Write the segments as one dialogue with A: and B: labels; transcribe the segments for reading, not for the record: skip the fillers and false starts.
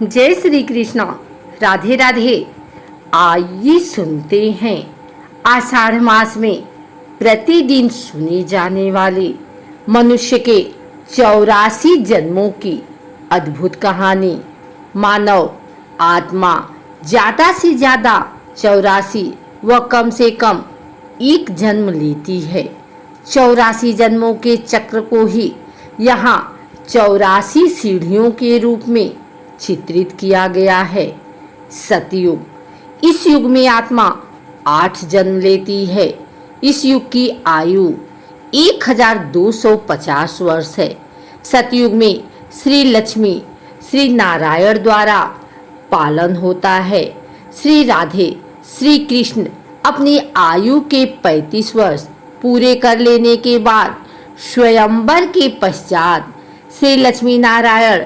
A: जय श्री कृष्ण। राधे राधे। आइए सुनते हैं आषाढ़ मास में प्रतिदिन सुनी जाने वाली मनुष्य के 84 जन्मों की अद्भुत कहानी। मानव आत्मा ज्यादा से ज्यादा 84 व कम से कम एक जन्म लेती है। 84 जन्मों के चक्र को ही यहाँ 84 सीढ़ियों के रूप में चित्रित किया गया है। सतयुग। इस युग में आत्मा 8 जन्म लेती है। इस युग की आयु 1250 वर्ष है। सतयुग में श्री लक्ष्मी श्री नारायण द्वारा पालन होता है। श्री राधे श्री कृष्ण अपनी आयु के 35 वर्ष पूरे कर लेने के बाद स्वयंवर के पश्चात श्री लक्ष्मी नारायण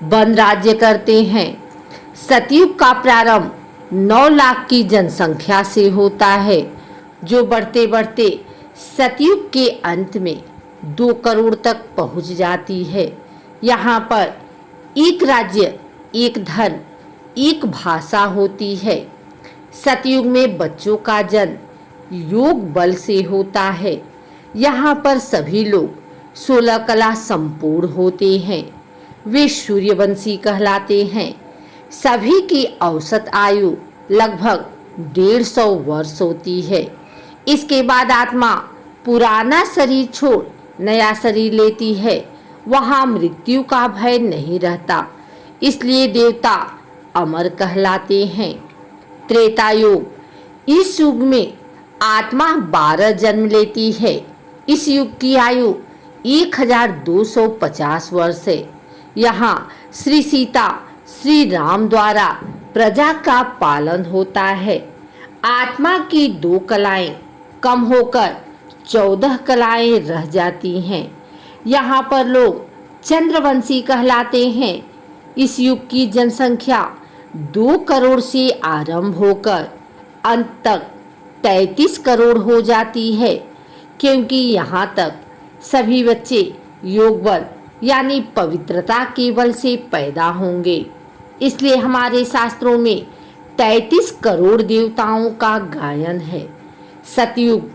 A: वन राज्य करते हैं। सतयुग का प्रारंभ 9 लाख की जनसंख्या से होता है, जो बढ़ते बढ़ते सतयुग के अंत में 2 करोड़ तक पहुंच जाती है। यहाँ पर एक राज्य, एक धर्म, एक भाषा होती है। सतयुग में बच्चों का जन्म योग बल से होता है। यहाँ पर सभी लोग 16 कला संपूर्ण होते हैं। वे सूर्यवंशी कहलाते हैं। सभी की औसत आयु लगभग 150 वर्ष होती है। इसके बाद आत्मा पुराना शरीर छोड़ नया शरीर लेती है। वहाँ मृत्यु का भय नहीं रहता, इसलिए देवता अमर कहलाते हैं। त्रेता युग। इस युग में आत्मा 12 जन्म लेती है। इस युग की आयु 1250 वर्ष है। यहाँ श्री सीता श्री राम द्वारा प्रजा का पालन होता है। आत्मा की 2 कलाएं कम होकर 14 कलाएं रह जाती हैं। यहाँ पर लोग चंद्रवंशी कहलाते हैं। इस युग की जनसंख्या 2 करोड़ से आरंभ होकर अंत तक 33 करोड़ हो जाती है, क्योंकि यहाँ तक सभी बच्चे योग बल यानी पवित्रता के बल से पैदा होंगे। इसलिए हमारे शास्त्रों में 33 करोड़ देवताओं का गायन है। सतयुग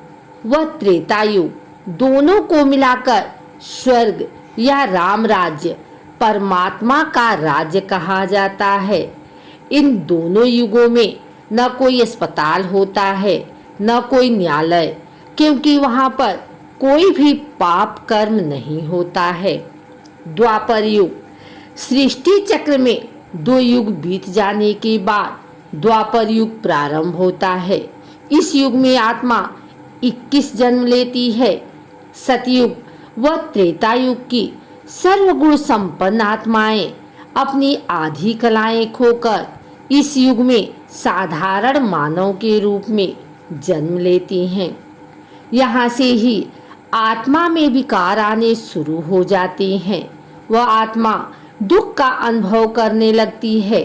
A: व त्रेता युग दोनों को मिलाकर स्वर्ग या राम राज्य, परमात्मा का राज्य कहा जाता है। इन दोनों युगों में न कोई अस्पताल होता है, न कोई न्यायालय, क्योंकि वहाँ पर कोई भी पाप कर्म नहीं होता है। द्वापर युग। सृष्टि चक्र में 2 युग बीत जाने के बाद द्वापर युग प्रारंभ होता है। इस युग में आत्मा 21 जन्म लेती है। सतयुग व त्रेता युग की सर्वगुण संपन्न आत्माएं अपनी आधी कलाएं खोकर इस युग में साधारण मानव के रूप में जन्म लेती हैं। यहाँ से ही आत्मा में विकार आने शुरू हो जाते हैं। वह आत्मा दुख का अनुभव करने लगती है।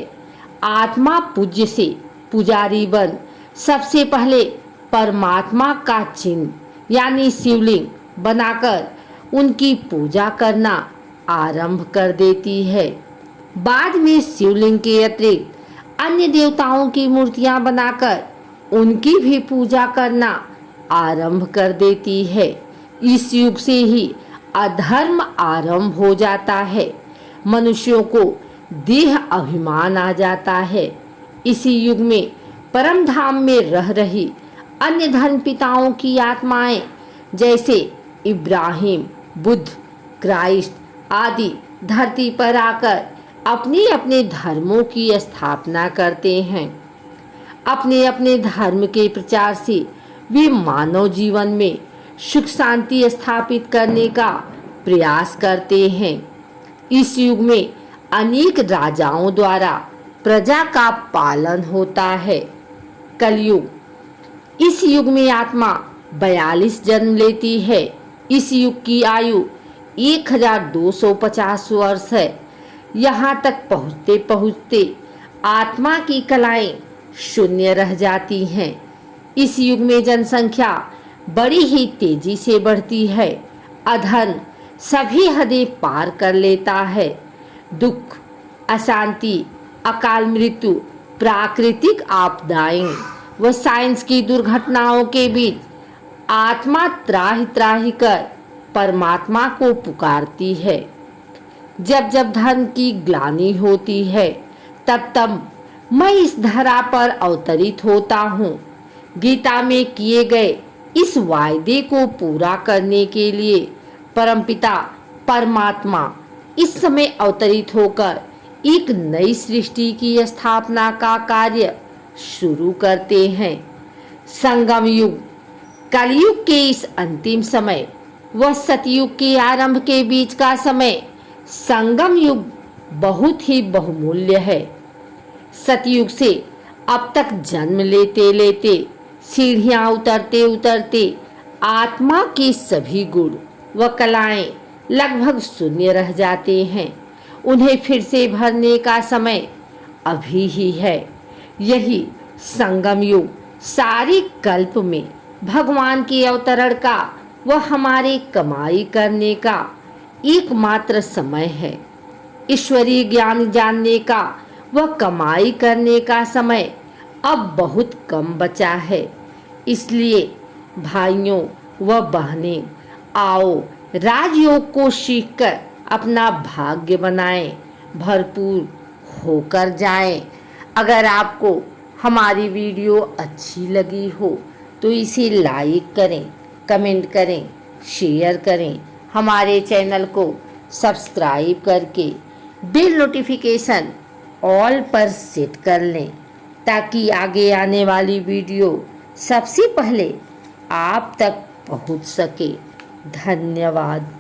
A: आत्मा पूज्य से पुजारी बन सबसे पहले परमात्मा का चिन्ह यानी शिवलिंग बनाकर उनकी पूजा करना आरंभ कर देती है। बाद में शिवलिंग के अतिरिक्त अन्य देवताओं की मूर्तियां बनाकर उनकी भी पूजा करना आरंभ कर देती है। इस युग से ही अधर्म आरंभ हो जाता है। मनुष्यों को देह अभिमान आ जाता है। इसी युग में परम धाम में रह रही अन्य धर्म पिताओं की आत्माएं जैसे इब्राहिम, बुद्ध, क्राइस्ट आदि धरती पर आकर अपने अपने धर्मों की स्थापना करते हैं। अपने अपने धर्म के प्रचार से वे मानव जीवन में सुख शांति स्थापित करने का प्रयास करते हैं। इस युग में अनेक राजाओं द्वारा प्रजा का पालन होता है। कलयुग। इस युग में आत्मा 42 जन्म लेती है। इस युग की आयु 1250 वर्ष है। यहाँ तक पहुँचते पहुँचते आत्मा की कलाएं शून्य रह जाती हैं। इस युग में जनसंख्या बड़ी ही तेजी से बढ़ती है। अधर्म सभी हदें पार कर लेता है। दुख, अशांति अकाल मृत्यु, प्राकृतिक आपदाएं व साइंस की दुर्घटनाओं के बीच आत्मा त्राहि त्राहि कर परमात्मा को पुकारती है। जब जब धर्म की ग्लानि होती है, तब तब मैं इस धरा पर अवतरित होता हूँ। गीता में किए गए इस वायदे को पूरा करने के लिए परमपिता परमात्मा इस समय अवतरित होकर एक नई सृष्टि की स्थापना का कार्य शुरू करते हैं। संगम युग, कलयुग के इस अंतिम समय व सतयुग के आरंभ के बीच का समय संगम युग बहुत ही बहुमूल्य है। सतयुग से अब तक जन्म लेते लेते, सीढ़ियां उतरते उतरते आत्मा के सभी गुण व कलाएं लगभग शून्य रह जाते हैं। उन्हें फिर से भरने का समय अभी ही है। यही संगम युग सारी कल्प में भगवान के अवतरण का व हमारे कमाई करने का एकमात्र समय है। ईश्वरीय ज्ञान जानने का व कमाई करने का समय अब बहुत कम बचा है। इसलिए भाइयों व बहनें, आओ राजयोग को सीखकर अपना भाग्य बनाएं, भरपूर होकर जाएं। अगर आपको हमारी वीडियो अच्छी लगी हो तो इसे लाइक करें, कमेंट करें, शेयर करें। हमारे चैनल को सब्सक्राइब करके बेल नोटिफिकेशन ऑल पर सेट कर लें, ताकि आगे आने वाली वीडियो सबसे पहले आप तक पहुंच सके। धन्यवाद।